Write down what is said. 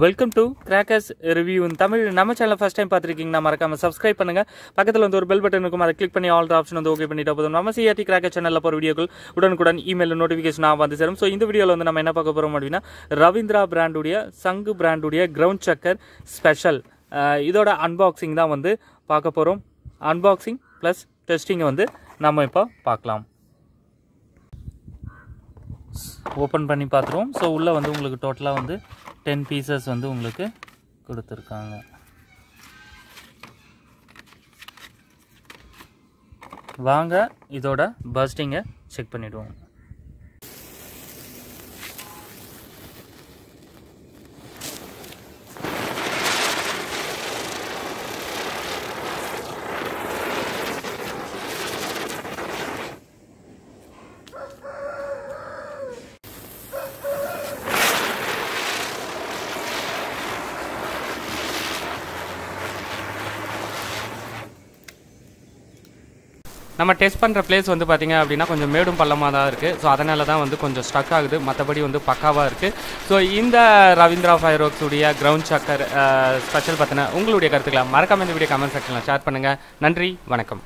Welcome to crackers review இன் தமிழ். நம்ம channel first time பார்த்துருக்கீங்கன்னா மறக்காம subscribe பண்ணுங்க. பக்கத்தில் வந்து ஒரு பெல் பட்டன் இருக்கும், அதை கிளிக் பண்ணி ஆல் ஆப்ஷன் வந்து ஓகே பண்ணிட்டு போதும். நம்ம CRT கிராக்கர் சேனலில் போகிற வீடியோக்கள் உடனுக்குடன் இமெயில் நோட்டிஃபிகேஷனாக வந்து சேரும். ஸோ இந்த வீடியோவில் வந்து நம்ம என்ன பார்க்க போகிறோம் அப்படின்னா, ரவீந்திரா பிராண்டுடைய சங்கு பிராண்டுடைய கிரவுண்ட் சக்கர் ஸ்பெஷல் இதோட அன்பாக்சிங் தான் வந்து பார்க்க போகிறோம். அன்பாக்சிங் ப்ளஸ் டெஸ்டிங்கை வந்து நம்ம இப்போ பார்க்கலாம். ஓப்பன் பண்ணி பார்த்துருவோம். ஸோ உள்ளே வந்து உங்களுக்கு டோட்டலாக வந்து 10 பீசஸ் வந்து உங்களுக்கு கொடுத்துருக்காங்க. வாங்க இதோட பர்ஸ்டிங்கை செக் பண்ணிவிடுவோம். நம்ம டெஸ்ட் பண்ணுற பிளேஸ் வந்து பார்த்திங்க அப்படின்னா கொஞ்சம் மேடும் பள்ளமாக தான் இருக்குது. ஸோ அதனால தான் வந்து கொஞ்சம் ஸ்டக் ஆகுது, மற்றபடி வந்து பக்காவாக இருக்குது. ஸோ இந்த ரவீந்திரா ஃபயர்வொர்க்ஸ் உடைய கிரவுண்ட் சக்கர் ஸ்பெஷல் பற்றின உங்களுடைய கருத்துக்களை மறக்காம இந்த வீடியோ கமெண்ட் செக்ஷனில் ஷேர் பண்ணுங்கள். நன்றி, வணக்கம்.